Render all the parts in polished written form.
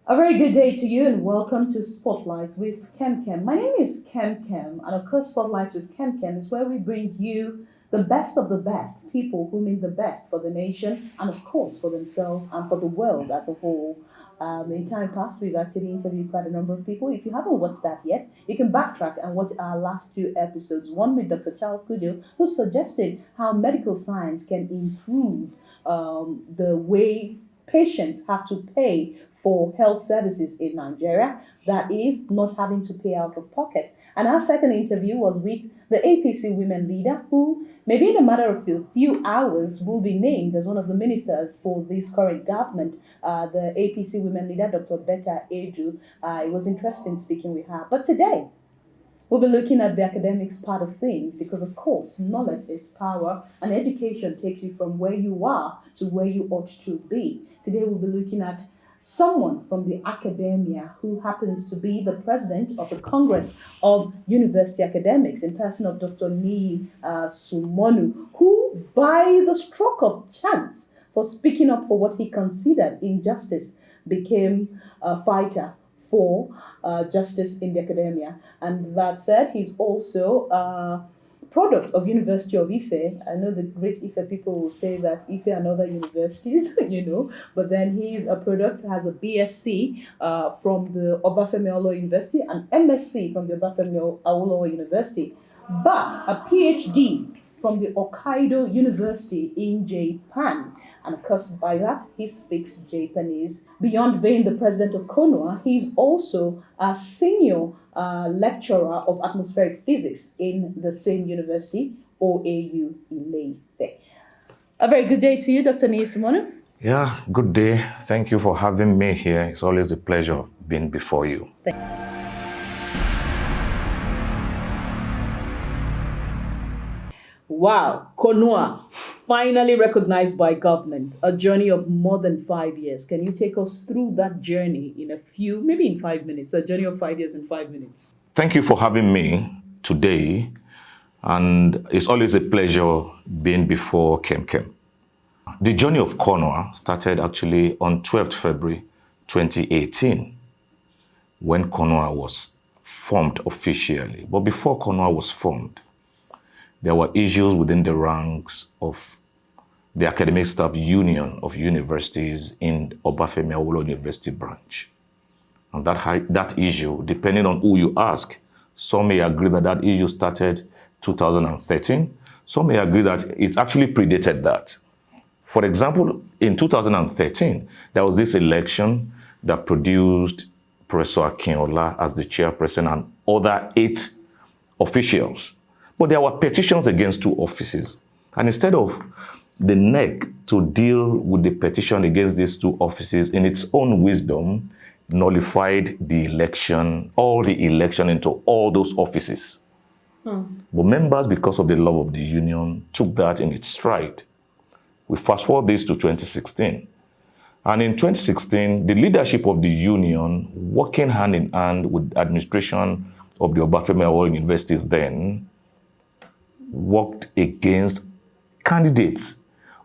A very good day to you and welcome to Spotlights with Kem Kem. My name is Kem Kem, and of course Spotlights with Kem Kem is where we bring you the best of the best, people who mean the best for the nation and of course for themselves and for the world as a whole. In time past, we've actually interviewed quite a number of people. If you haven't watched that yet, you can backtrack and watch our last two episodes. One with Dr. Charles Kujo, who suggested how medical science can improve the way patients have to pay for health services in Nigeria, that is, not having to pay out of pocket. And our second interview was with the APC women leader, who, maybe in a matter of a few hours, will be named as one of the ministers for this current government, the APC women leader, Dr. Betta Edu. It was interesting speaking with her. But today, we'll be looking at the academics part of things because, of course, knowledge is power and education takes you from where you are to where you ought to be. Today, we'll be looking at someone from the academia who happens to be the president of the Congress of University Academics in person of Dr. Niyi Sunmonu, who, by the stroke of chance for speaking up for what he considered injustice, became a fighter for justice in the academia. And that said, he's also a product of University of Ife. I know the great Ife people will say that Ife and other universities, but then he's a product, has a BSc from the Obafemi Awolowo University and MSc from the Obafemi Awolowo University, but a PhD from the Hokkaido University in Japan. And of course, by that, he speaks Japanese. Beyond being the president of CONUA, he's also a senior lecturer of atmospheric physics in the same university, OAU Ile-Ife. A very good day to you, Dr. Niyi Sunmonu. Yeah, good day. Thank you for having me here. It's always a pleasure being before you. Wow, CONUA, finally recognized by government, a journey of more than 5 years. Can you take us through that journey maybe in 5 minutes, a journey of 5 years in 5 minutes? Thank you for having me today. And it's always a pleasure being before Kem Kem. The journey of CONUA started actually on 12th February 2018, when CONUA was formed officially. But before CONUA was formed, there were issues within the ranks of the Academic Staff Union of Universities in Obafemi Awolowo University branch. And that issue, depending on who you ask, some may agree that issue started 2013. Some may agree that it actually predated that. For example, in 2013, there was this election that produced Professor Akinola as the chairperson and other 8 officials. But there were petitions against 2 offices. And instead of the NEC to deal with the petition against these 2 offices in its own wisdom, nullified the election, all the election into all those offices. But members, because of the love of the union, took that in its stride. We fast forward this to 2016. And in 2016, the leadership of the union, working hand in hand with the administration of the Obafemi Awolowo University then, worked against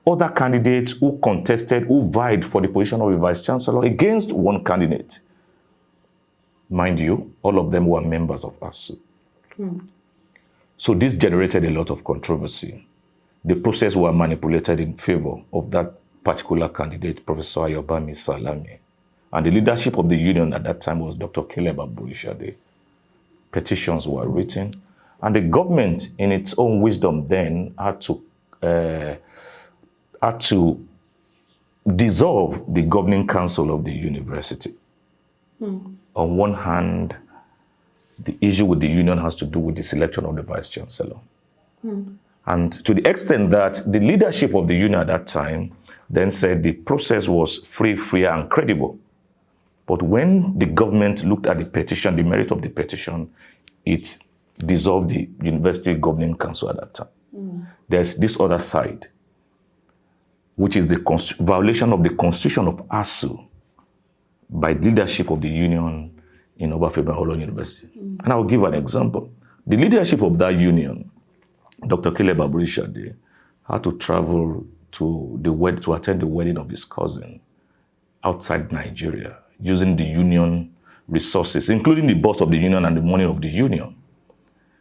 other candidates who contested, who vied for the position of a vice-chancellor against one candidate. Mind you, all of them were members of ASUU. So this generated a lot of controversy. The process was manipulated in favor of that particular candidate, Professor Ayobami Salami. And the leadership of the union at that time was Dr. Caleb Abolishade. Petitions were written. And the government, in its own wisdom then, had to dissolve the governing council of the university. On one hand, the issue with the union has to do with the selection of the vice-chancellor. And to the extent that the leadership of the union at that time then said the process was free, fair, and credible. But when the government looked at the petition, the merit of the petition, it dissolved the university governing council at that time. There's this other side, which is the violation of the constitution of ASUU by leadership of the union in Obafemi Awolowo University. And I will give an example. The leadership of that union, Dr. Caleb Abolishade, had to travel to attend the wedding of his cousin outside Nigeria using the union resources, including the boss of the union and the money of the union.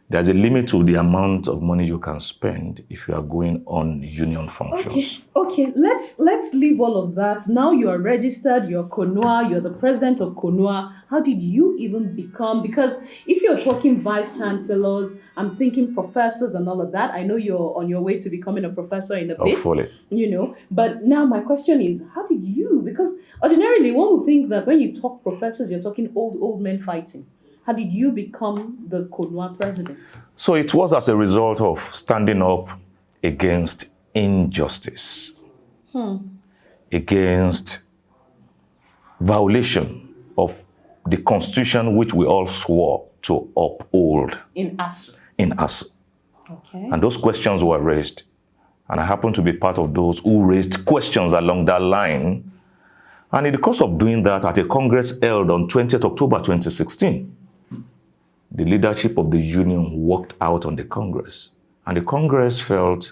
There's a limit to the amount of money you can spend if you are going on union functions. Okay. Let's leave all of that. Now you are registered. You're CONUA. You're the president of CONUA. How did you even become? Because if you're talking vice chancellors, I'm thinking professors and all of that. I know you're on your way to becoming a professor in a bit. Hopefully. But now my question is, how did you? Because ordinarily one would think that when you talk professors, you're talking old men fighting. How did you become the CONUA president? So it was as a result of standing up against injustice, against violation of the constitution which we all swore to uphold. In ASUU. In ASUU. Okay. And those questions were raised. And I happened to be part of those who raised questions along that line. And in the course of doing that, at a congress held on 20th October 2016, the leadership of the union worked out on the Congress. And the Congress felt,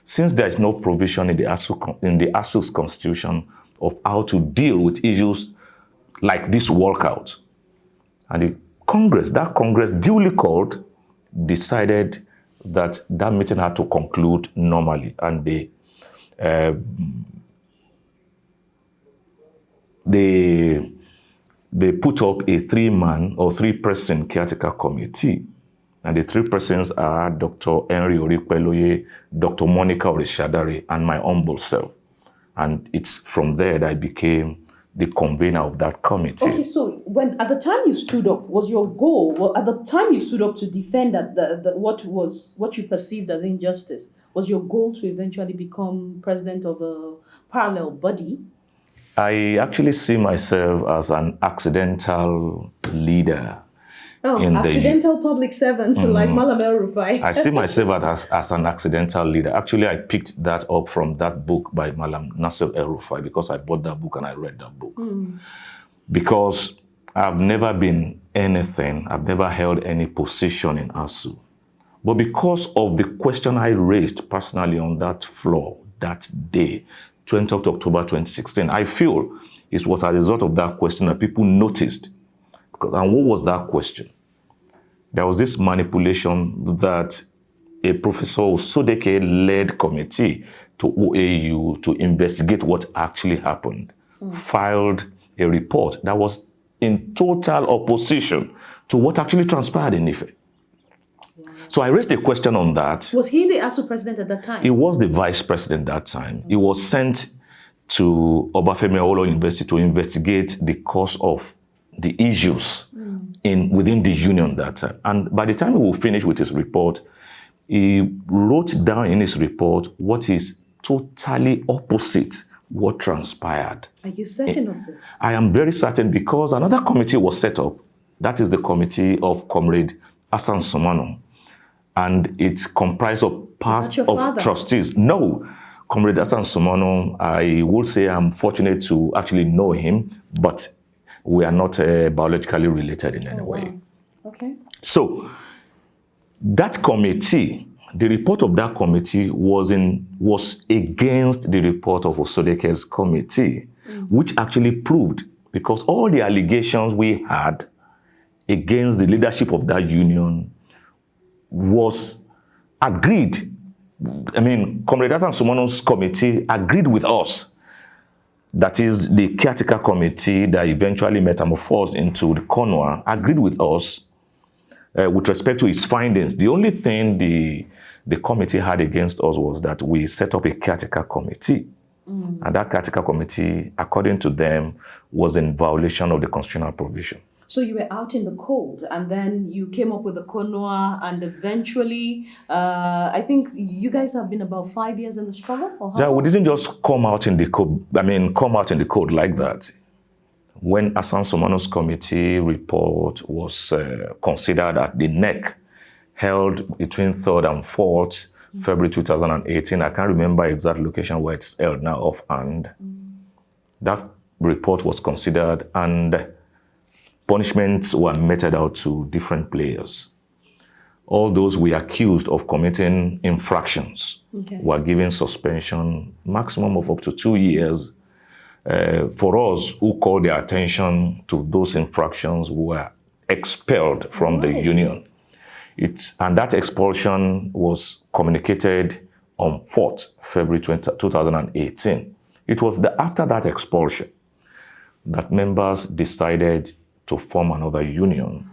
since there is no provision in the ASUU's constitution of how to deal with issues like this walkout, and that Congress duly called, decided that meeting had to conclude normally. And they put up a 3-man or 3-person caretaker committee. And the 3 persons are Dr. Henry Orikpeloye, Dr. Monica Orishadare, and my humble self. And it's from there that I became the convener of that committee. Okay, so at the time you stood up, was your goal, at the time you stood up to defend what you perceived as injustice, was your goal to eventually become president of a parallel body? I actually see myself as an accidental leader. Accidental public servants like Malam El-Rufai. I see myself as an accidental leader. Actually, I picked that up from that book by Malam Nasser El-Rufai because I bought that book and I read that book. Because I've never been anything, I've never held any position in ASUU. But because of the question I raised personally on that floor that day, 20th October 2016, I feel it was as a result of that question that people noticed. And what was that question? There was this manipulation that a Professor Sodeke-led committee to OAU to investigate what actually happened, filed a report that was in total opposition to what actually transpired in Ife. So I raised a question on that. Was he the ASUU president at that time? He was the vice president at that time. He was sent to Obafemi Awolowo University to investigate the cause of the issues within the union that time. And by the time he will finish with his report, he wrote down in his report what is totally opposite what transpired. Are you certain of this? I am very certain because another committee was set up. That is the committee of Comrade ASUU Sunmonu. And it's comprised of past of trustees. No, Comrade ASUU Sunmonu, I would say I'm fortunate to actually know him, but we are not biologically related in any way. Wow. Okay. So that committee, the report of that committee was against the report of Osodeke's committee, which actually proved, because all the allegations we had against the leadership of that union was agreed. I mean, Comrade ASUU Sunmonu's committee agreed with us. That is the caretaker committee that eventually metamorphosed into the CONUA, agreed with us with respect to its findings. The only thing the committee had against us was that we set up a caretaker committee. And that caretaker committee, according to them, was in violation of the constitutional provision. So you were out in the cold, and then you came up with the CONUA, and eventually, I think you guys have been about 5 years in the struggle? Or how? Yeah, we didn't just come out in the cold. Come out in the cold like that. When ASUU Sunmonu's committee report was considered at the NEC, held between 3rd and 4th February 2018, I can't remember exact location where it's held now offhand. That report was considered, and punishments were meted out to different players. All those we accused of committing infractions were given suspension, maximum of up to 2 years, for us who called their attention to those infractions were expelled from the union. And that expulsion was communicated on 4th February 2018. It was after that expulsion that members decided to form another union.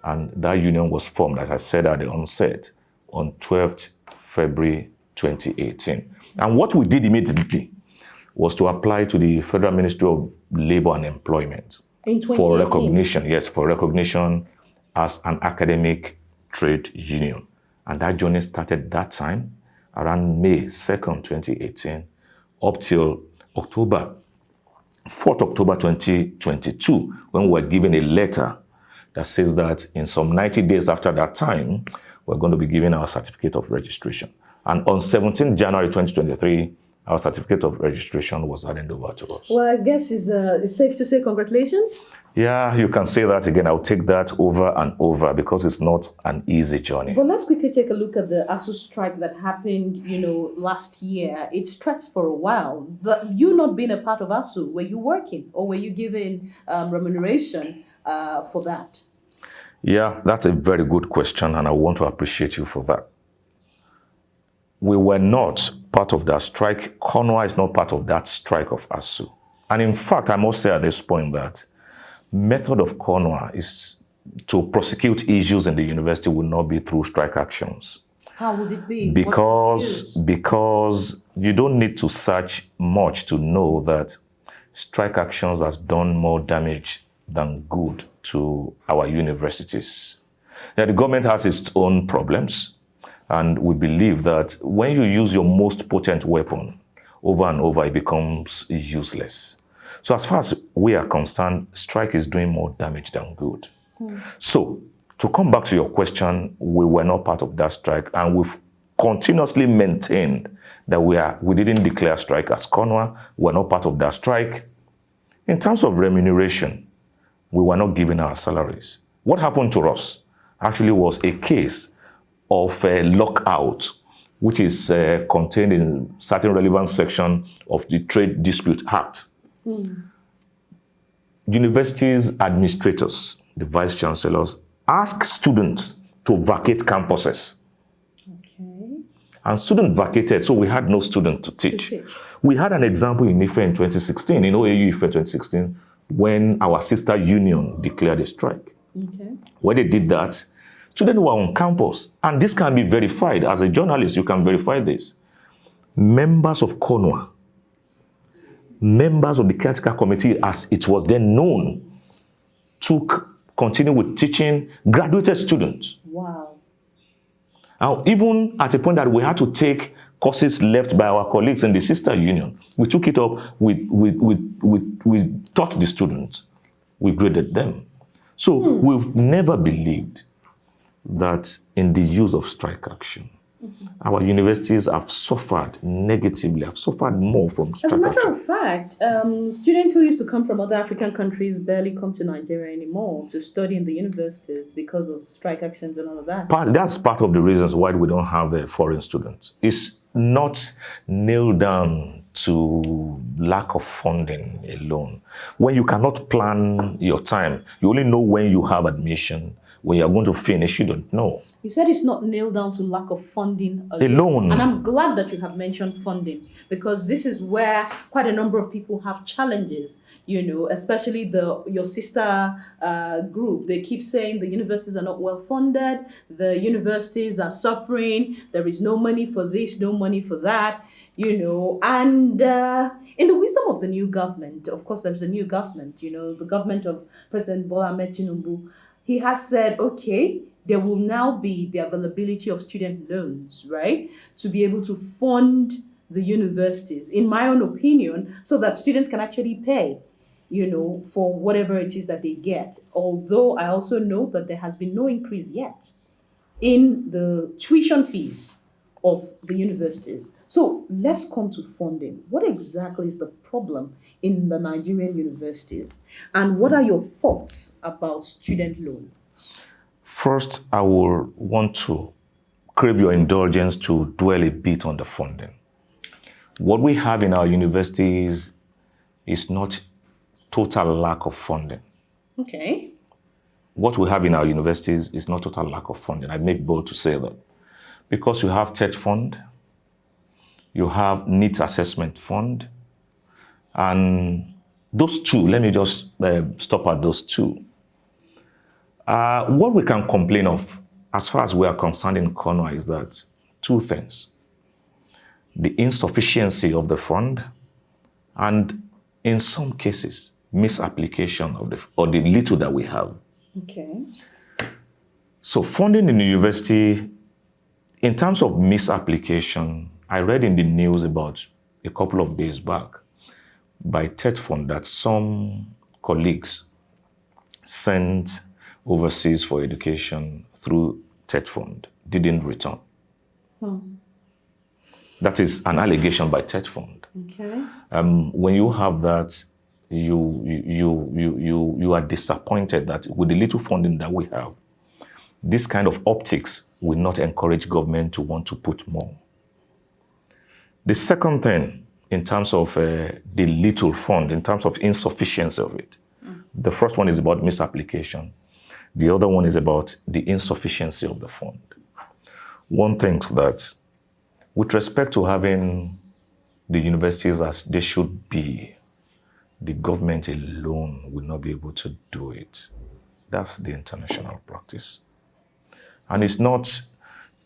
And that union was formed, as I said at the onset, on 12th February 2018. And what we did immediately was to apply to the Federal Ministry of Labor and Employment for recognition, for recognition as an academic trade union. And that journey started that time, around May 2nd, 2018, up till October 4th October 2022, when we were given a letter that says that in some 90 days after that time, we're going to be given our certificate of registration. And on 17th January 2023, our certificate of registration was handed over to us. Well, I guess it's safe to say congratulations. Yeah, you can say that again. I'll take that over and over because it's not an easy journey. But let's quickly take a look at the ASUU strike that happened, last year. It stretched for a while. You not being a part of ASUU, were you working or were you given remuneration for that? Yeah, that's a very good question, and I want to appreciate you for that. We were not part of that strike. CONUA is not part of that strike of ASUU. And in fact, I must say at this point that method of CONUA is to prosecute issues in the university will not be through strike actions. How would it be? Because you don't need to search much to know that strike actions has done more damage than good to our universities. Now, the government has its own problems. And we believe that when you use your most potent weapon over and over, it becomes useless. So as far as we are concerned, strike is doing more damage than good. So to come back to your question, we were not part of that strike, and we've continuously maintained that we didn't declare strike as CONUA. We're not part of that strike. In terms of remuneration, we were not given our salaries. What happened to us actually was a case of a lockout, which is contained in certain relevant section of the Trade Dispute Act. Universities administrators, the vice chancellors, ask students to vacate campuses. Okay. And students vacated, so we had no student to teach. We had an example in IFE in 2016, in OAU IFE 2016, when our sister union declared a strike. Okay. When they did that, students were on campus, and this can be verified. As a journalist, you can verify this. Members of CONUA, members of the caretaker committee, as it was then known, continued with teaching graduated students. Wow. And even at a point that we had to take courses left by our colleagues in the sister union, we took it up, we taught the students, we graded them. So we've never believed that in the use of strike action, our universities have suffered negatively, have suffered more from strike action. As a matter of fact, students who used to come from other African countries barely come to Nigeria anymore to study in the universities because of strike actions and all of that. That's part of the reasons why we don't have foreign students. It's not nailed down to lack of funding alone. When you cannot plan your time, you only know when you have admission. When you're going to finish, you don't know. You said it's not nailed down to lack of funding alone. And I'm glad that you have mentioned funding, because this is where quite a number of people have challenges, especially your sister group. They keep saying the universities are not well funded, the universities are suffering, there is no money for this, no money for that, and in the wisdom of the new government, of course there's a new government, the government of President Bola Ahmed Tinubu. He has said, okay, there will now be the availability of student loans, right, to be able to fund the universities, in my own opinion, so that students can actually pay, for whatever it is that they get. Although I also know that there has been no increase yet in the tuition fees of the universities. So let's come to funding. What exactly is the problem in the Nigerian universities? And what are your thoughts about student loans? First, I will want to crave your indulgence to dwell a bit on the funding. What we have in our universities is not total lack of funding. Okay. What we have in our universities is not total lack of funding. I make bold to say that. Because you have TED fund, you have needs assessment fund, and those two, let me just stop at those two. What we can complain of, as far as we are concerned in CONUA, is that two things. The insufficiency of the fund, and in some cases, misapplication of the little that we have. Okay. So funding in the university, in terms of misapplication, I read in the news about a couple of days back by TED Fund that some colleagues sent overseas for education through TED Fund didn't return. That is an allegation by TED Fund. Okay. When you have that, you are disappointed that with the little funding that we have, this kind of optics will not encourage government to want to put more. The second thing, in terms of the little fund, in terms of insufficiency of it, the first one is about misapplication. The other one is about the insufficiency of the fund. One thinks that with respect to having the universities as they should be, the government alone will not be able to do it. That's the international practice. And it's not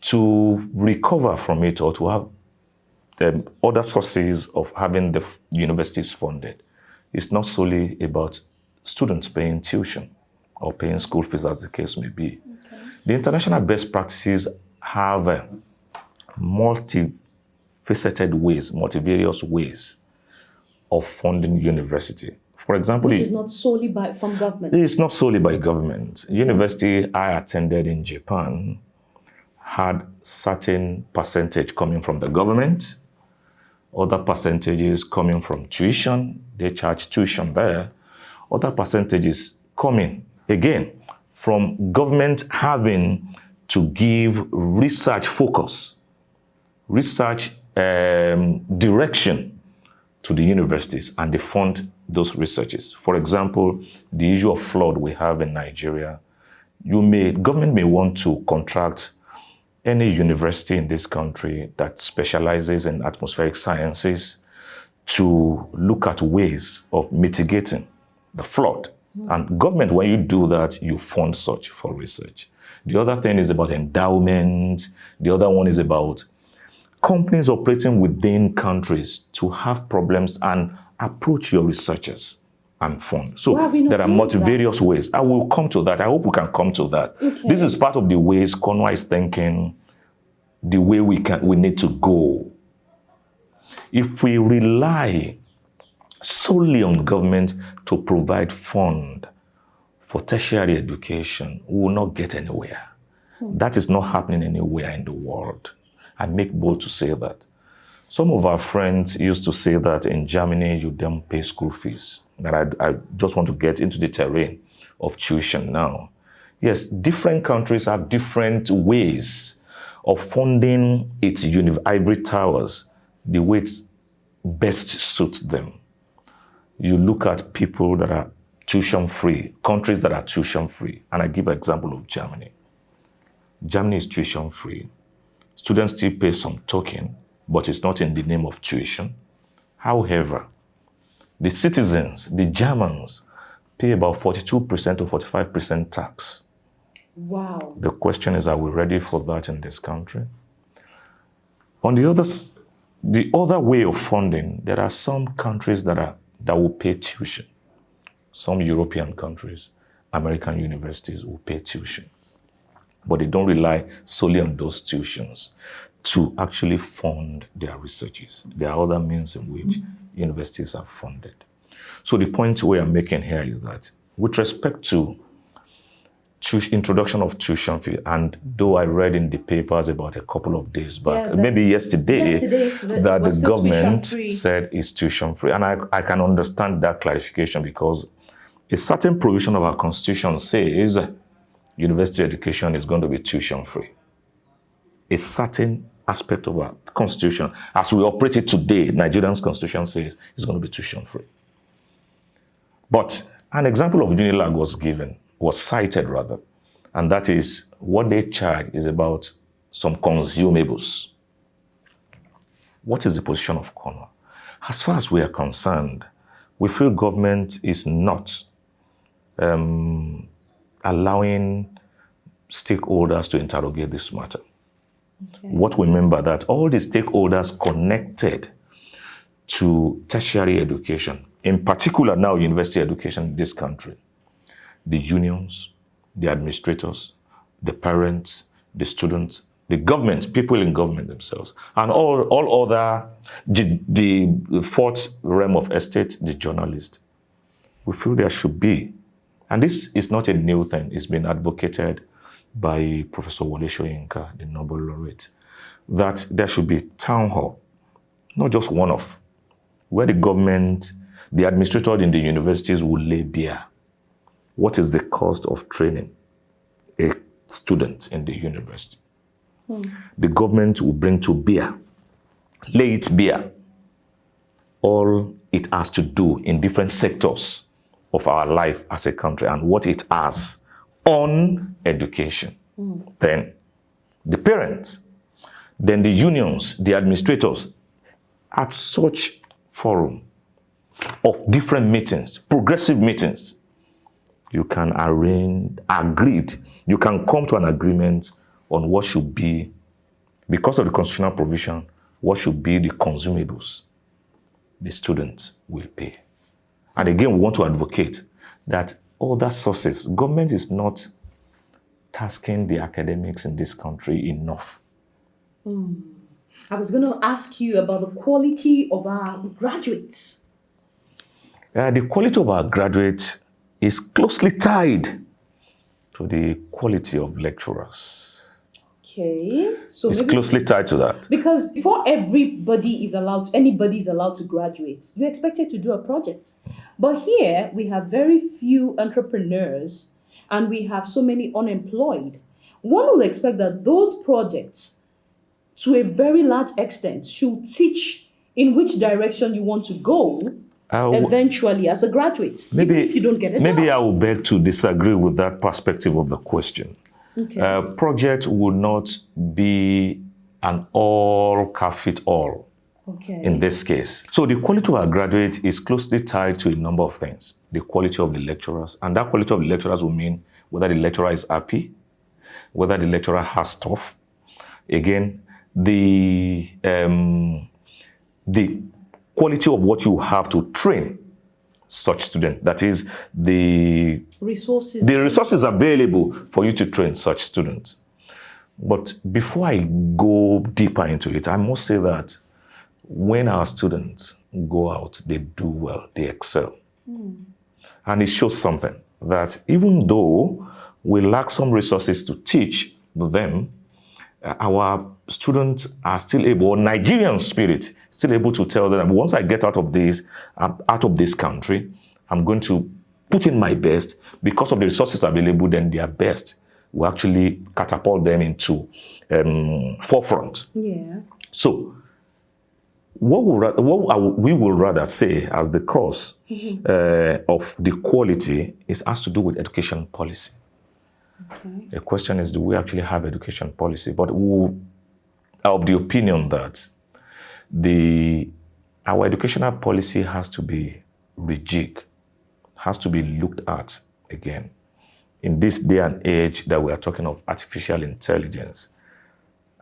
to recover from it or to have other sources of having the universities funded. It's not solely about students paying tuition or paying school fees, as the case may be. Okay. The international best practices have multifaceted ways, multivarious ways of funding university. For example, which is not solely from government. It's not solely by government. University I attended in Japan had certain percentage coming from the government, other percentages coming from tuition. They charge tuition there. Other percentages coming, again, from government having to give research focus, research direction to the universities, and they fund those researches. For example, the issue of flood we have in Nigeria, government may want to contract any university in this country that specializes in atmospheric sciences to look at ways of mitigating the flood. And government, when you do that, you fund such for research. The other thing is about endowment. The other one is about companies operating within countries to have problems and approach your researchers and fund. So there are multivarious ways. I will come to that. I hope we can come to that. Okay. This is part of the ways CONUA is thinking, the way we need to go. If we rely solely on government to provide fund for tertiary education, we will not get anywhere. That is not happening anywhere in the world. I make bold to say that. Some of our friends used to say that in Germany, you don't pay school fees. That I just want to get into the terrain of tuition now. Yes, different countries have different ways of funding its ivory towers the way it best suits them. You look at people that are tuition-free, countries that are tuition-free, and I give an example of Germany. Germany is tuition-free. Students still pay some token, but it's not in the name of tuition. However, the citizens, the Germans, pay about 42% to 45% tax. Wow. The question is, are we ready for that in this country? On the other way of funding, there are some countries that will pay tuition. Some European countries, American universities will pay tuition. But they don't rely solely on those tuitions to actually fund their researches. There are other means in which universities are funded. So the point we are making here is that with respect to introduction of tuition fee, and though I read in the papers about a couple of days back, maybe yesterday that the government said it's tuition free. And I can understand that clarification because a certain provision of our constitution says university education is going to be tuition free. A certain aspect of our constitution, as we operate it today, Nigerian's constitution says it's going to be tuition free. But an example of Unilag was cited rather, and that is what they charge is about some consumables. What is the position of CONUA? As far as we are concerned, we feel government is not allowing stakeholders to interrogate this matter. Okay. What we remember that all the stakeholders connected to tertiary education, in particular now university education in this country, the unions, the administrators, the parents, the students, the government, people in government themselves, and all other, the fourth realm of estate, the journalists. We feel there should be, and this is not a new thing, it's been advocated by Professor Wole Soyinka, the Nobel laureate, that there should be town hall, not just one-off, where the government, the administrators in the universities will lay bare what is the cost of training a student in the university. The government will bring to bear, lay it bare, all it has to do in different sectors of our life as a country and what it has on education. Then the parents, then the unions, the administrators, at such forum of different meetings, progressive meetings, you can you can come to an agreement on what should be, because of the constitutional provision, what should be the consumables the students will pay. And again, we want to advocate that other sources, government is not tasking the academics in this country enough. I was going to ask you about the quality of our graduates. The quality of our graduates is closely tied to the quality of lecturers. Okay, so It's closely tied to that. because before anybody is allowed to graduate, you're expected to do a project. But here we have very few entrepreneurs and we have so many unemployed. One would expect that those projects, to a very large extent, should teach in which direction you want to go eventually as a graduate. Even if you don't get a maybe job. I will beg to disagree with that perspective of the question. Okay. Project would not be an all can fit all Okay. in this case. So the quality of our graduate is closely tied to a number of things. The quality of the lecturers, and that quality of the lecturers will mean whether the lecturer is happy, whether the lecturer has stuff. Again, the quality of what you have to train such student. That is the resources available for you to train such students. But before I go deeper into it, I must say that when our students go out, they do well, they excel. And it shows something that even though we lack some resources to teach them, our students are still able, or Nigerian spirit, still able to tell them, once I get out of this country, I'm going to put in my best. Because of the resources available, then their best will actually catapult them into forefront. Yeah. So what we will rather say as the cause of the quality has to do with education policy. Okay. The question is, do we actually have education policy? But we are of the opinion that our educational policy has to be rejigged, has to be looked at again. In this day and age that we are talking of artificial intelligence,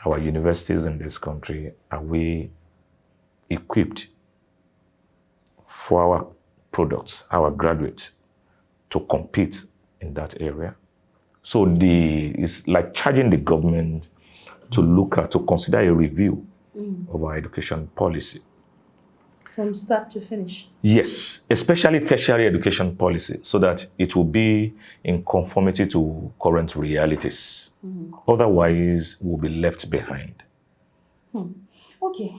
our universities in this country, are we equipped for our products, our graduates, to compete in that area? So it's like charging the government to consider a review of our education policy. From start to finish. Yes, especially tertiary education policy, so that it will be in conformity to current realities. Otherwise, we'll be left behind. Okay.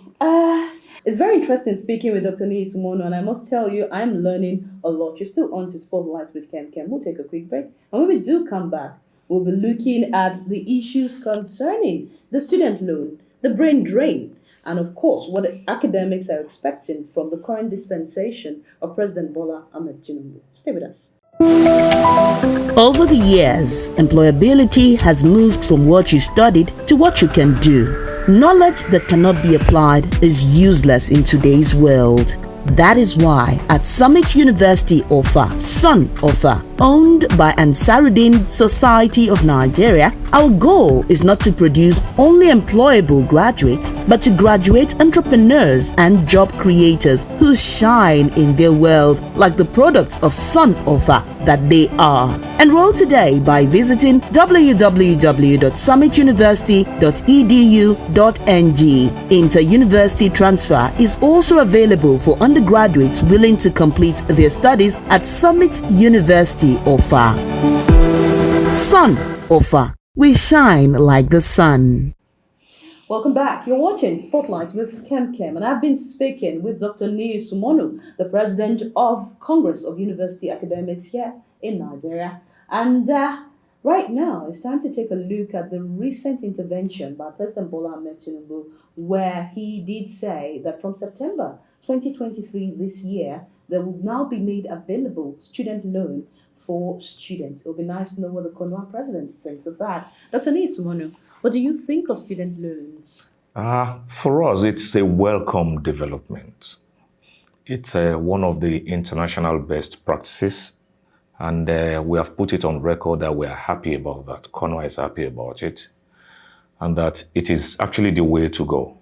It's very interesting speaking with Dr. Niyi Sunmonu, and I must tell you, I'm learning a lot. You're still on to Spotlight with Ken. We'll take a quick break. And when we do come back, we'll be looking at the issues concerning the student loan, the brain drain, and of course, what academics are expecting from the current dispensation of President Bola Ahmed Tinubu. Stay with us. Over the years, employability has moved from what you studied to what you can do. Knowledge that cannot be applied is useless in today's world. That is why at Summit University Offa, Sun Offa, owned by Ansarudin Society of Nigeria, our goal is not to produce only employable graduates, but to graduate entrepreneurs and job creators who shine in their world like the products of Sun Offa that they are. Enroll today by visiting www.summituniversity.edu.ng. Inter-university transfer is also available for undergraduates willing to complete their studies at Summit University Offa. Sun Offa. We shine like the sun. Welcome back. You're watching Spotlight with Kem, and I've been speaking with Dr. Niyi Sunmonu, the president of Congress of University Academics here in Nigeria. And right now, it's time to take a look at the recent intervention by President Bola Ahmed Tinubu, where he did say that from September 2023 this year, there will now be made available student loan for students. It will be nice to know what the CONUA president thinks of that. Dr. Niyi Sunmonu, what do you think of student loans? For us, it's a welcome development. It's one of the international best practices, and we have put it on record that we are happy about that. CONUA is happy about it, and that it is actually the way to go,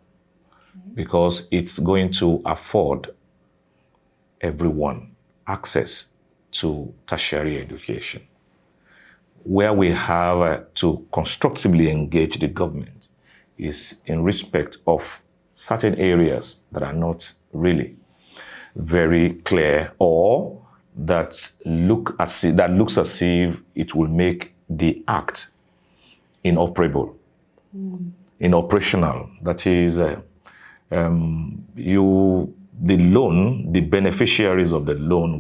because it's going to afford everyone access to tertiary education. Where we have to constructively engage the government is in respect of certain areas that are not really very clear, or that looks as if it will make the act inoperable, inoperational. That is, the beneficiaries of the loan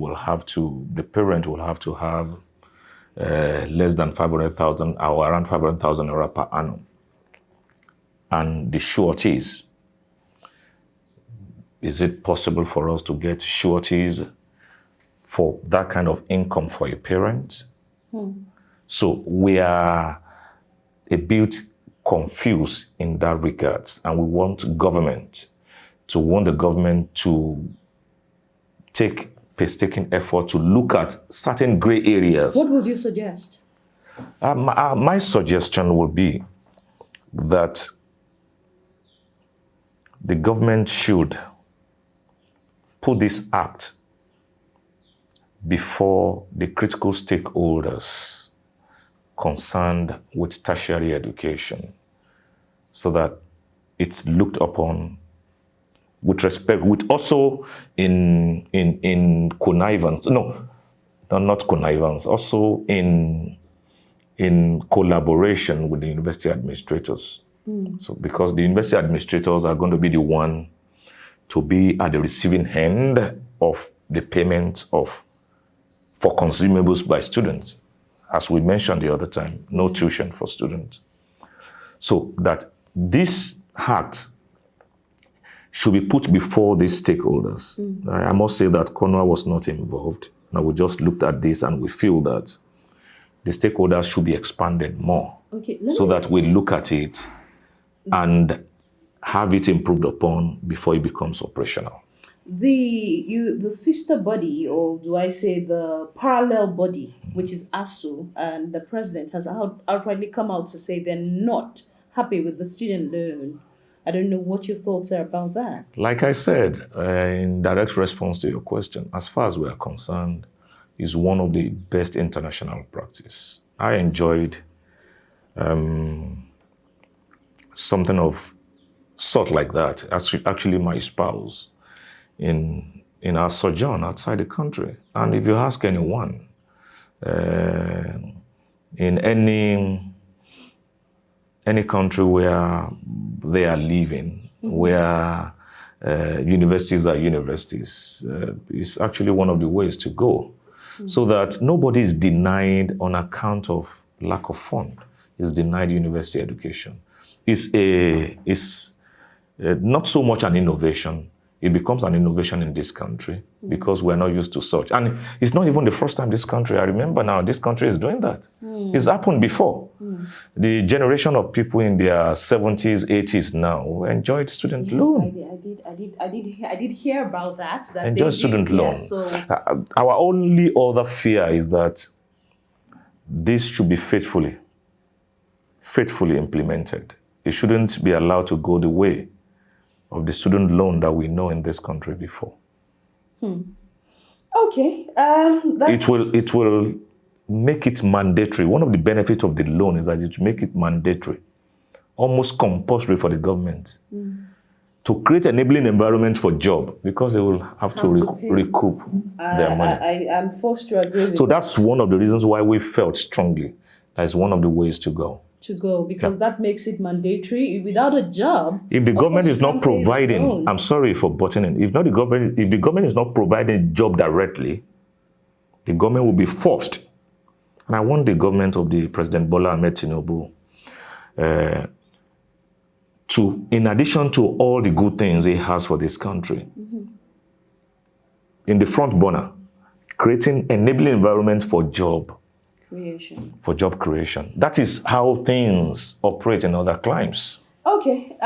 the parent will have to have less than 500,000 or around 500,000 naira per annum. And the sureties, is it possible for us to get sureties for that kind of income for a parent? So we are a bit confused in that regards, and we want the government to take painstaking effort to look at certain gray areas. What would you suggest? My suggestion would be that the government should put this act before the critical stakeholders concerned with tertiary education, so that it's looked upon with respect, with also in connivance, not connivance, also in collaboration with the university administrators. So because the university administrators are going to be the one to be at the receiving end of the payment for consumables by students. As we mentioned the other time, no tuition for students. So that this act should be put before these stakeholders. I must say that CONUA was not involved. Now we just looked at this and we feel that the stakeholders should be expanded more, so that we look at it and have it improved upon before it becomes operational. The sister body, or do I say the parallel body, which is ASUU, and the president has outrightly come out to say they're not happy with the student loan. I don't know what your thoughts are about that. Like I said, in direct response to your question, as far as we are concerned, is one of the best international practice. I enjoyed something of sort like that. Actually, my spouse in our sojourn outside the country. And if you ask anyone in any country where they are living, where universities are universities, is actually one of the ways to go, so that nobody is denied on account of lack of fund, is denied university education. It's not so much an innovation. It becomes an innovation in this country because we're not used to such. And it's not even the first time this country, I remember now, this country is doing that. It's happened before. The generation of people in their 70s, 80s now enjoyed student loan. I did hear about that. Enjoy student loan. Our only other fear is that this should be faithfully implemented. It shouldn't be allowed to go the way of the student loan that we know in this country before. Okay. It will make it mandatory. One of the benefits of the loan is that it will make it mandatory, almost compulsory for the government to create an enabling environment for job, because they will have to recoup their money. I'm forced to agree with So that's one of the reasons why we felt strongly that is one of the ways to go. Because that makes it mandatory. Without a job, if the government is not providing, I'm sorry for butting in, if the government is not providing a job directly, the government will be forced. And I want the government of the President Bola Ahmed Tinubu to, in addition to all the good things he has for this country, in the front burner, creating enabling environment for job creation. That is how things operate in other climes. Okay,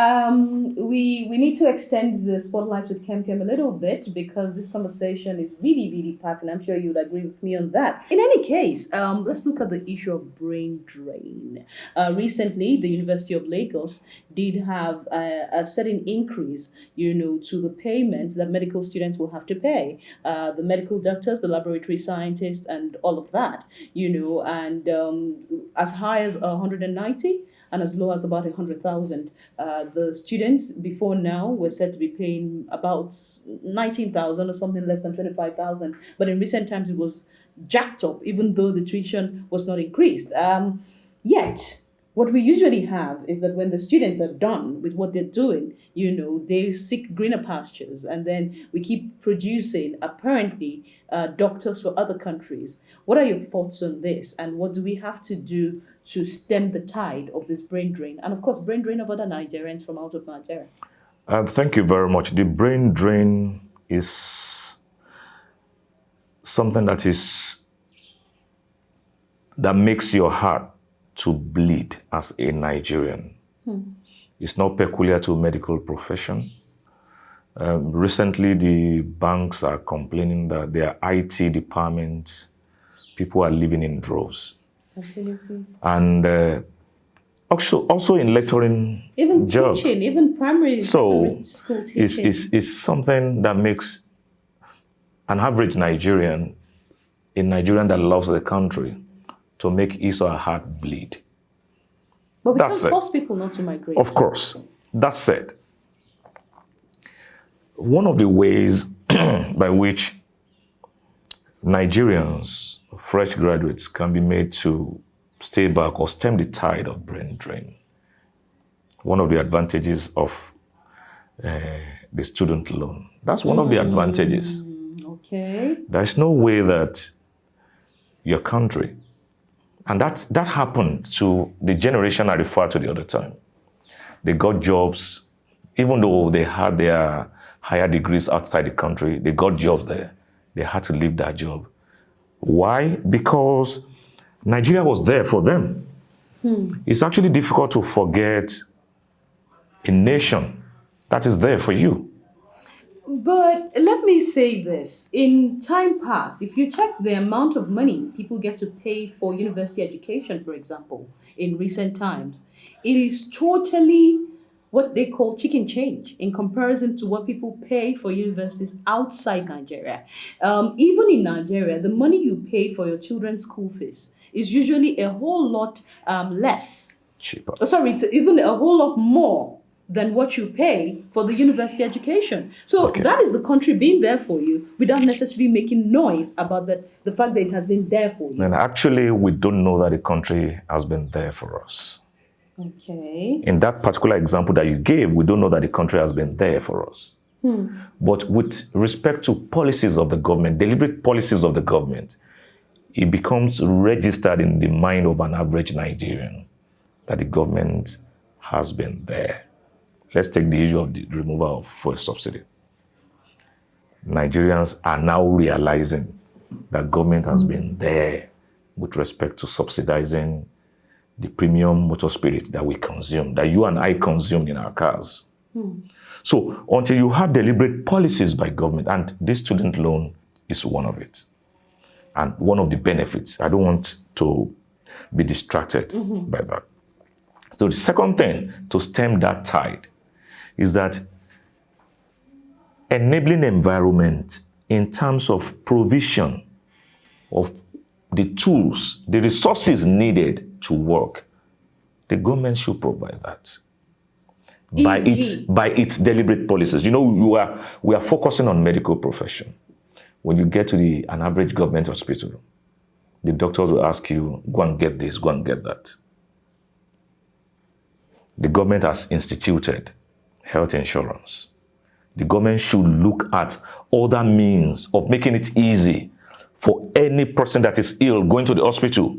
we need to extend the spotlight with Kem a little bit, because this conversation is really, really packed, and I'm sure you would agree with me on that. In any case, let's look at the issue of brain drain. Recently, the University of Lagos did have a certain increase, to the payments that medical students will have to pay. The medical doctors, the laboratory scientists, and all of that, and as high as 190. And as low as about 100,000. The students before now were said to be paying about 19,000 or something less than 25,000. But in recent times, it was jacked up, even though the tuition was not increased. Yet, what we usually have is that when the students are done with what they're doing, they seek greener pastures, and then we keep producing, apparently, doctors for other countries. What are your thoughts on this, and what do we have to do to stem the tide of this brain drain, and of course, brain drain of other Nigerians from out of Nigeria? Thank you very much. The brain drain is something that makes your heart to bleed as a Nigerian. It's not peculiar to medical profession. Recently, the banks are complaining that their IT departments, people are living in droves. Absolutely. And also in lecturing, even job. Teaching, even primary school teaching. It's something that makes an average Nigerian, a Nigerian that loves the country, to make his or her heart bleed. But we can't force people not to migrate. Of course. That said, one of the ways by which Nigerians, fresh graduates, can be made to stay back or stem the tide of brain drain, one of the advantages of the student loan. That's one of the advantages. Okay. There's no way that your country, and that happened to the generation I referred to the other time. They got jobs, even though they had their higher degrees outside the country, they got jobs there. They had to leave that job. Why? Because Nigeria was there for them. It's actually difficult to forget a nation that is there for you. But let me say this. In time past, if you check the amount of money people get to pay for university education, for example, in recent times, it is totally what they call chicken change in comparison to what people pay for universities outside Nigeria. Even in Nigeria, the money you pay for your children's school fees is usually a whole lot less. Cheaper. It's even a whole lot more than what you pay for the university education. So that is the country being there for you without necessarily making noise about the fact that it has been there for you. And actually, we don't know that the country has been there for us. Okay. In that particular example that you gave, we don't know that the country has been there for us. But with respect to policies of the government, deliberate policies of the government, it becomes registered in the mind of an average Nigerian that the government has been there. let's take the issue of the removal of fuel subsidy. Nigerians are now realizing that government has been there with respect to subsidizing the premium motor spirit that we consume, that you and I consume in our cars. So until you have deliberate policies by government, and this student loan is one of it, and one of the benefits, I don't want to be distracted by that. So the second thing to stem that tide is that enabling environment in terms of provision of the tools, the resources needed to work, the government should provide that by its deliberate policies. You know, we are focusing on medical profession. When you get to an average government hospital, the doctors will ask you, go and get this, go and get that. The government has instituted health insurance. The government should look at other means of making it easy for any person that is ill going to the hospital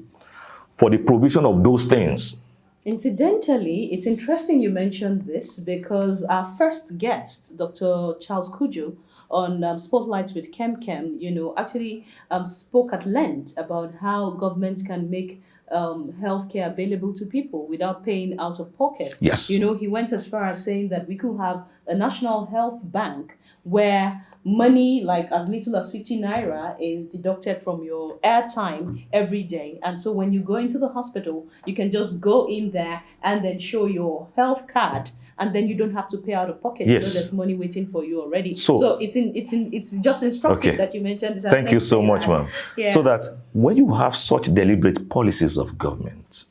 for the provision of those things. Incidentally, it's interesting you mentioned this because our first guest, Dr. Charles Kujo, on Spotlights with Kemkem, actually spoke at length about how governments can make healthcare available to people without paying out of pocket. Yes. He went as far as saying that we could have a national health bank where money like as little as 50 naira is deducted from your airtime every day. And so when you go into the hospital, you can just go in there and then show your health card, and then you don't have to pay out of pocket. Yes. There's money waiting for you already. So it's just instructive okay. that you mentioned this. Thank you so much, ma'am. Yeah. So that when you have such deliberate policies of government,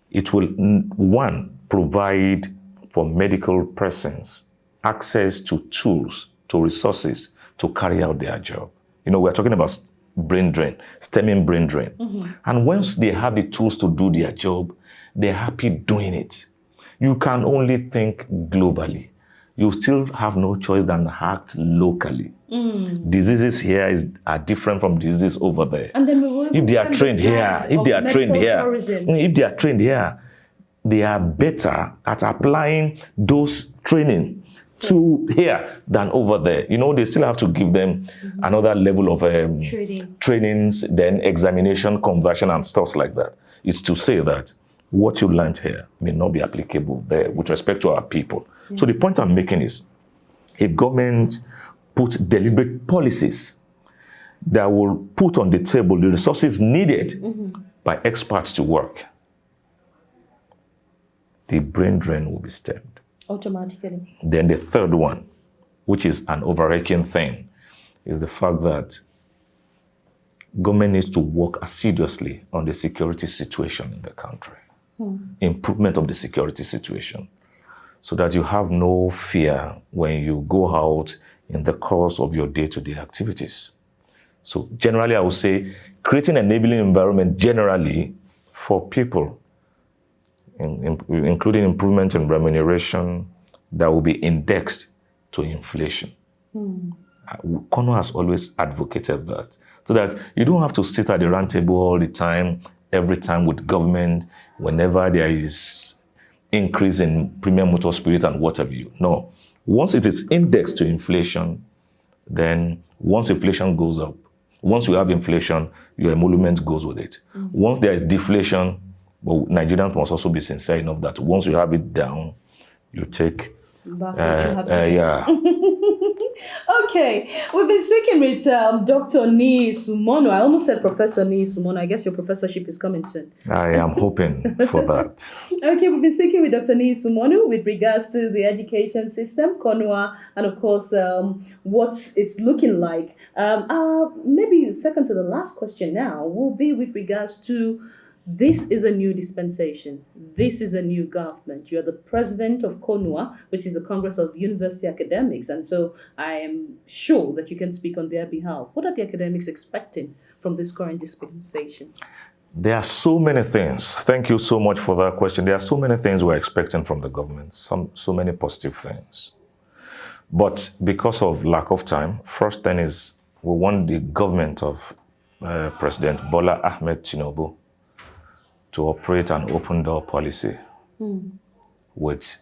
it will, one, provide for medical persons access to tools, to resources to carry out their job. We're talking about brain drain, stemming brain drain. And once they have the tools to do their job, they're happy doing it. You can only think globally. You still have no choice than to act locally. Diseases here are different from diseases over there. And then we will if they are trained here, they are better at applying those training to here than over there. They still have to give them another level of trainings, then examination, conversion, and stuff like that. It's to say that what you learned here may not be applicable there with respect to our people. So the point I'm making is, if government puts deliberate policies that will put on the table the resources needed by experts to work, the brain drain will be stemmed. Automatically. Then the third one, which is an overarching thing, is the fact that government needs to work assiduously on the security situation in the country. Improvement of the security situation, so that you have no fear when you go out in the course of your day-to-day activities. So generally, I would say creating an enabling environment generally for people, including improvement in remuneration that will be indexed to inflation. CONUA has always advocated that, so that you don't have to sit at the round table all the time, every time with government, whenever there is increase in premium motor spirit and whatever you. No. Once it is indexed to inflation, then once inflation goes up, once you have inflation, your emolument goes with it. Once there is deflation, well, Nigerians must also be sincere enough that once you have it down, you take back what you have. Okay, we've been speaking with Dr. Niyi Sunmonu. I almost said Professor Niyi Sunmonu. I guess your professorship is coming soon. I am hoping for that. Okay, we've been speaking with Dr. Niyi Sunmonu with regards to the education system, CONUA, and of course, what it's looking like. Maybe second to the last question now will be with regards to this is a new dispensation. This is a new government. You're the president of CONUA, which is the Congress of University Academics. And so I am sure that you can speak on their behalf. What are the academics expecting from this current dispensation? There are so many things. Thank you so much for that question. There are so many things we're expecting from the government, so many positive things. But because of lack of time, first thing is we want the government of President Bola Ahmed Tinubu to operate an open door policy with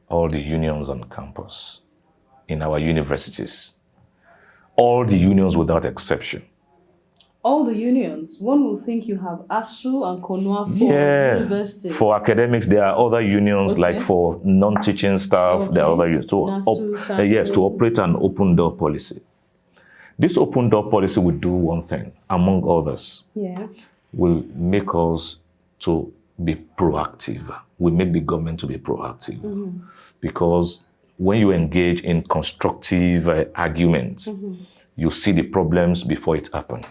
all the unions on campus in our universities. All the unions without exception. All the unions. One will think you have ASUU and CONUA for universities. For academics, there are other unions, Okay. like for non-teaching staff, Okay. there are other unions. NASU, To operate an open door policy. This open door policy will do one thing, among others. Yeah. Will make us to be proactive. Will make the government to be proactive. Because when you engage in constructive arguments, you see the problems before it happens.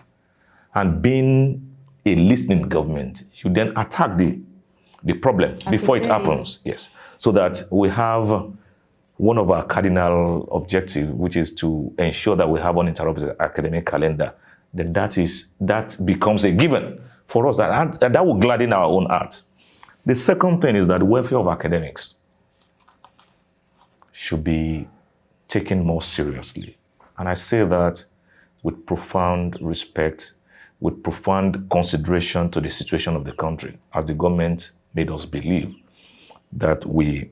And being a listening government, you then attack the problem before it happens. Yes. So that we have one of our cardinal objectives, which is to ensure that we have uninterrupted academic calendar. Then that becomes a given for us. That will gladden our own heart. The second thing is that the welfare of academics should be taken more seriously. And I say that with profound respect, with profound consideration to the situation of the country, as the government made us believe that we're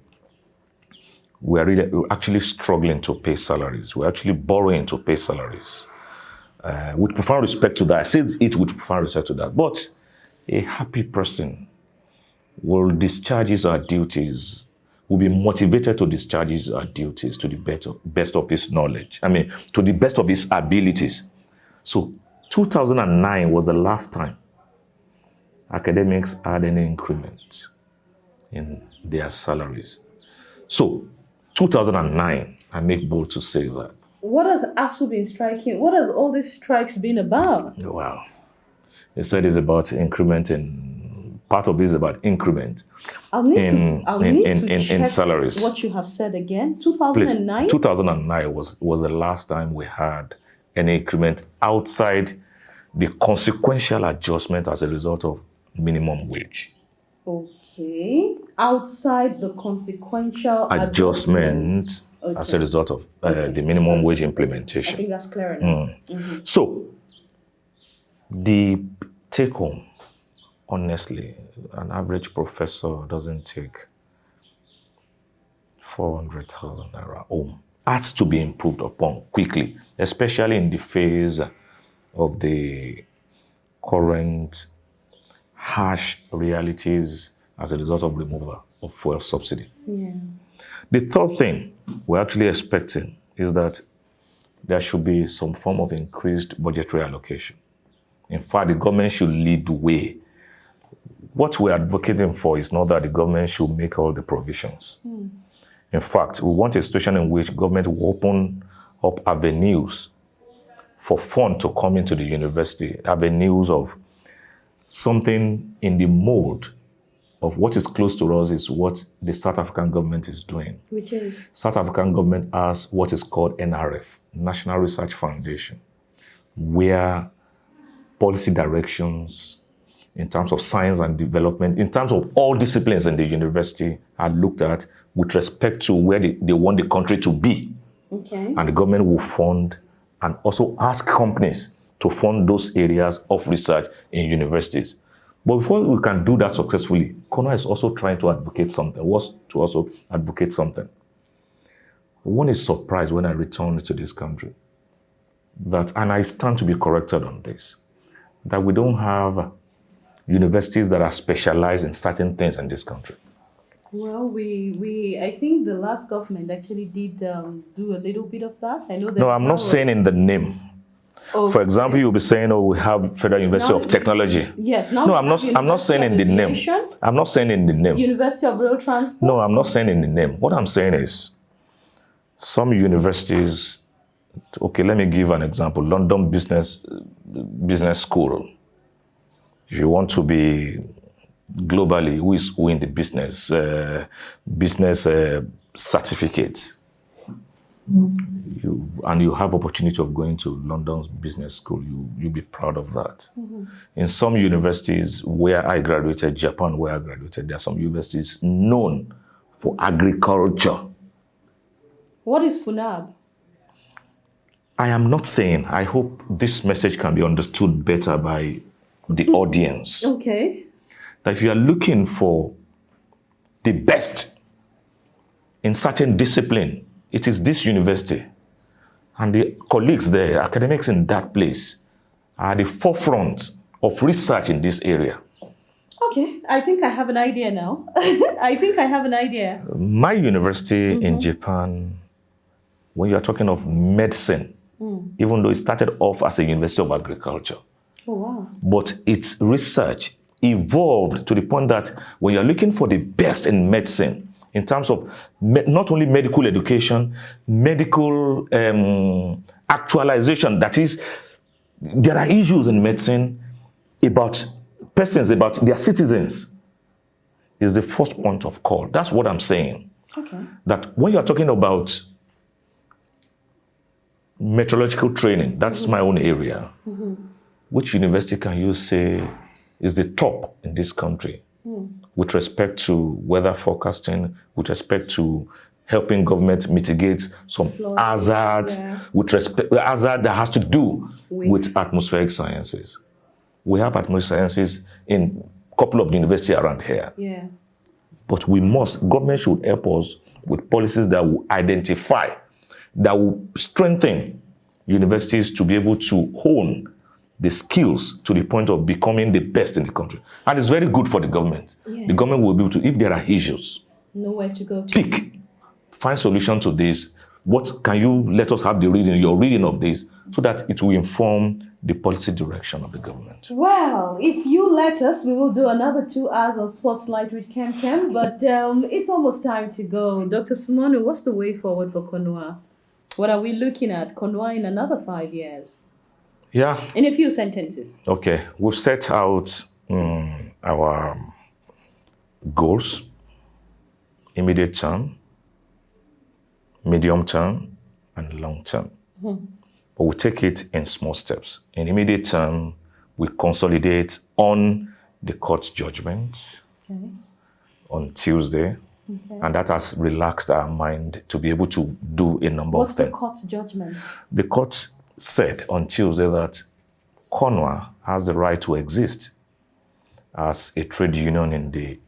actually struggling to pay salaries. We're actually borrowing to pay salaries. With profound respect to that, I say it with profound respect to that. But a happy person will discharge his duties, will be motivated to discharge his duties to the best of his knowledge. To the best of his abilities. So 2009 was the last time academics had any increment in their salaries. So 2009, I make bold to say that. What has ASUU been striking? What has all these strikes been about? Wow. They said it's about increment part of it is about increment in salaries. What you have said again, 2009? 2009 was the last time we had an increment outside the consequential adjustment as a result of minimum wage. Okay. Outside the consequential adjustment as a result of the minimum wage implementation. I think that's clear enough. So, the take home, honestly, an average professor doesn't take 400,000 naira home. Has to be improved upon quickly, especially in the phase of the current harsh realities as a result of removal of fuel subsidy. Yeah. The third thing we're actually expecting is that there should be some form of increased budgetary allocation. In fact, the government should lead the way. What we're advocating for is not that the government should make all the provisions. In fact, we want a situation in which government will open up avenues for funds to come into the university, avenues of something in the mold of what is close to us is what the South African government is doing. Which is? South African government has what is called NRF, National Research Foundation, where policy directions in terms of science and development, in terms of all disciplines in the university are looked at with respect to where they want the country to be. Okay. And the government will fund and also ask companies to fund those areas of research in universities. But before we can do that successfully, CONUA is also trying to advocate something, One is surprised when I returned to this country that, and I stand to be corrected on this, that we don't have universities that are specialized in certain things in this country. Well, I think the last government actually did do a little bit of that. I know that. No, I'm not saying in the name. Oh, for example, you'll be saying, we have Federal University of Technology. Yes. No, I'm not saying in the name. I'm not saying in the name. University of Rail Transport? No, I'm not saying in the name. What I'm saying is, some universities, okay, let me give an example. London Business School. If you want to be globally, who in the business certificate, you have opportunity of going to London's business school, you'll be proud of that. In some universities where I graduated, Japan where I graduated, there are some universities known for agriculture. What is FUNAB? I am not saying, I hope this message can be understood better by the audience. Okay. That if you are looking for the best in certain discipline, it is this university and the colleagues there, academics in that place, are the forefront of research in this area. Okay, I think I have an idea now. I think I have an idea. My university in Japan, when you are talking of medicine, even though it started off as a University of Agriculture, Oh, wow. but its research evolved to the point that when you're looking for the best in medicine, in terms of not only medical education, medical actualization, that is, there are issues in medicine about persons, about their citizens, is the first point of call. That's what I'm saying. Okay. That when you're talking about meteorological training, that's my own area. Which university can you say is the top in this country with respect to weather forecasting, with respect to helping government mitigate some hazards, with respect to hazard that has to do with atmospheric sciences? We have atmospheric sciences in a couple of universities around here. Yeah. But government should help us with policies that will identify, that will strengthen universities to be able to hone the skills to the point of becoming the best in the country. And it's very good for the government. Yeah. The government will be able to, if there are issues, Nowhere to go to. pick, find solution to this. What can you let us have your reading of this, so that it will inform the policy direction of the government? Well, if you let us, we will do another 2 hours of Spotlight with Kem, but it's almost time to go. Dr. Sunmonu, what's the way forward for CONUA? What are we looking at, CONUA, in another 5 years? Yeah. In a few sentences. Okay. We've set out our goals, immediate term, medium term, and long term. But we take it in small steps. In immediate term, we consolidate on the court judgment on Tuesday, and that has relaxed our mind to be able to do a number What's of the things. court judgment? The court said on Tuesday that CONUA has the right to exist as a trade union in the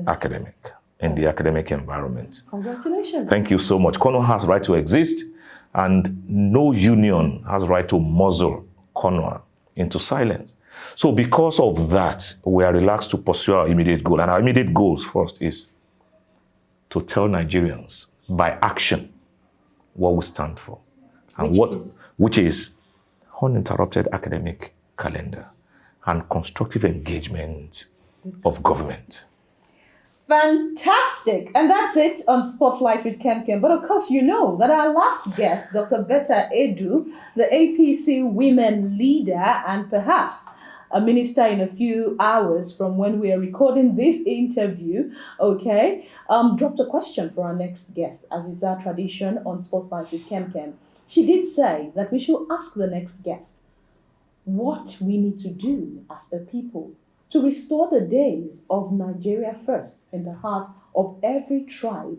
academic environment. Congratulations. Thank you so much. CONUA has right to exist, and no union has right to muzzle CONUA into silence. So because of that, we are relaxed to pursue our immediate goal. And our immediate goals first is to tell Nigerians by action what we stand for. And which is uninterrupted academic calendar and constructive engagement of government. Fantastic. And that's it on Spotlight with Kem. But of course, you know that our last guest, Dr. Betta Edu, the APC women leader and perhaps a minister in a few hours from when we are recording this interview, dropped a question for our next guest, as is our tradition on Spotlight with Kem. She did say that we should ask the next guest what we need to do as a people to restore the days of Nigeria first in the heart of every tribe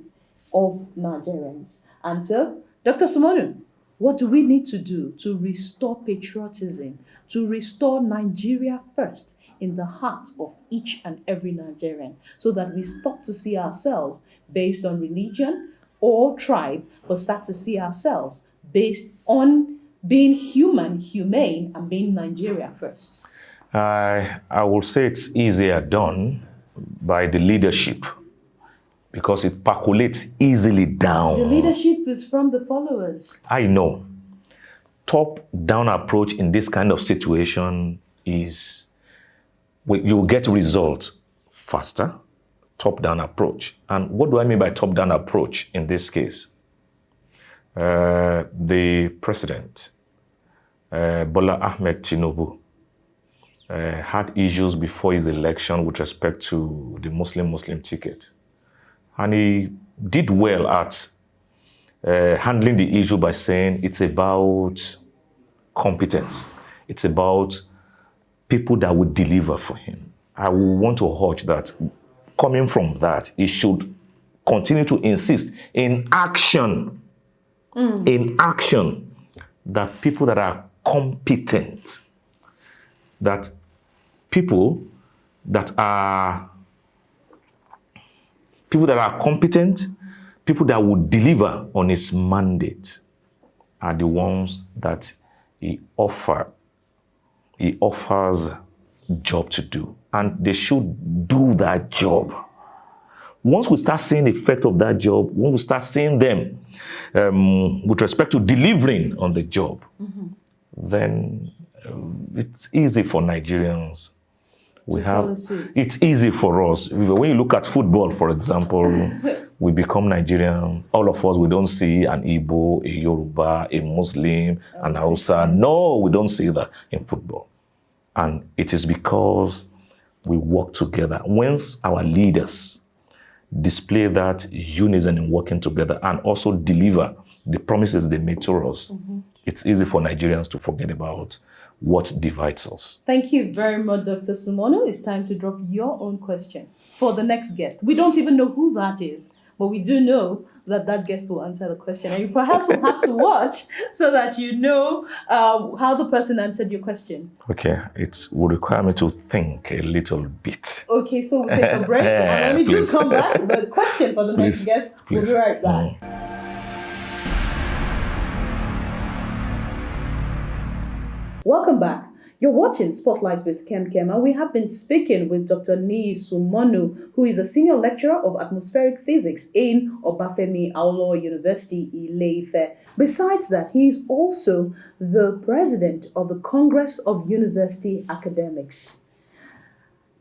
of Nigerians. And so, Dr. Sunmonu, what do we need to do to restore patriotism, to restore Nigeria first in the heart of each and every Nigerian, so that we stop to see ourselves based on religion or tribe, but start to see ourselves based on being human, humane, and being Nigeria first? I will say it's easier done by the leadership, because it percolates easily down. The leadership is from the followers. I know. Top-down approach in this kind of situation is you will get results faster. Top-down approach. And what do I mean by top-down approach in this case? The president, Bola Ahmed Tinubu, had issues before his election with respect to the Muslim ticket. And he did well at handling the issue by saying it's about competence. It's about people that would deliver for him. I will want to urge that coming from that, he should continue to insist in action, that people that are competent, that people that are competent, people that would deliver on his mandate are the ones that he offers job to do, and they should do that job. Once we start seeing the effect of that job, when we start seeing them with respect to delivering on the job, then it's easy for Nigerians. It's easy for us. When you look at football, for example, we become Nigerian. All of us, we don't see an Igbo, a Yoruba, a Muslim, an Hausa. No, we don't see that in football. And it is because we work together. Once our leaders display that unison in working together and also deliver the promises they made to us, it's easy for Nigerians to forget about what divides us. Thank you very much, Dr. Sunmonu. It's time to drop your own question for the next guest. We don't even know who that is, but we do know that that guest will answer the question. And you perhaps will have to watch so that you know how the person answered your question. Okay, it will require me to think a little bit. Okay, so we'll take a break. And when we do come back, the question for the next guest, we'll be right back. Welcome back. You're watching Spotlight with Kem, and we have been speaking with Dr. Niyi Sunmonu, who is a senior lecturer of atmospheric physics in Obafemi Awolowo University, Ile-Ife. Besides that, he is also the president of the Congress of University Academics.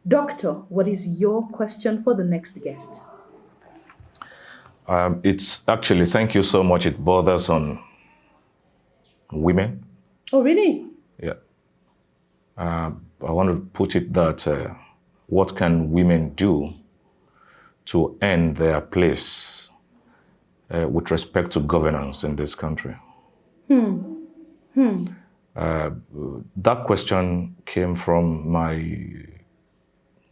Doctor, what is your question for the next guest? It's actually, thank you so much. It borders on women. Oh, really? Yeah. I want to put it that what can women do to earn their place with respect to governance in this country? That question came from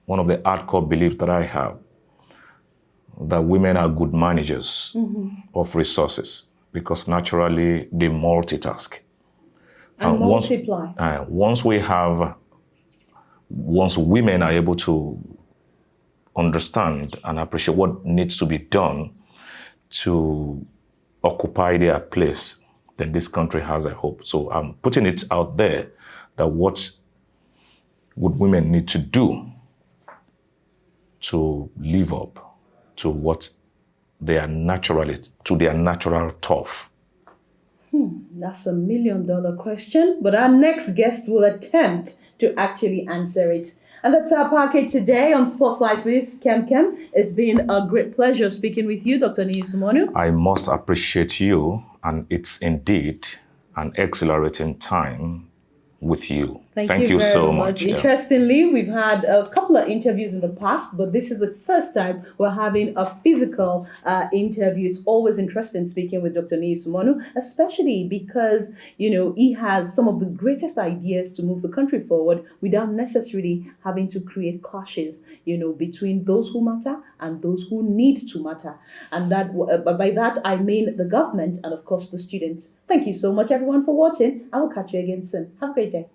one of the hardcore beliefs that I have, that women are good managers of resources because naturally they multitask. And multiply. Once women are able to understand and appreciate what needs to be done to occupy their place, then this country has a hope. So I'm putting it out there that what would women need to do to live up to what they are to their natural turf. That's $1 million question, but our next guest will attempt to actually answer it. And that's our package today on Spotlight with Kem. It's been a great pleasure speaking with you, Dr. Niyi Sunmonu. I must appreciate you, and it's indeed an exhilarating time with you. Thank you so much. Interestingly, we've had a couple of interviews in the past, but this is the first time we're having a physical interview. It's always interesting speaking with Dr. Niyi Sunmonu, especially because, he has some of the greatest ideas to move the country forward without necessarily having to create clashes, between those who matter and those who need to matter. And that, by that, I mean the government and, of course, the students. Thank you so much, everyone, for watching. I will catch you again soon. Have a great day.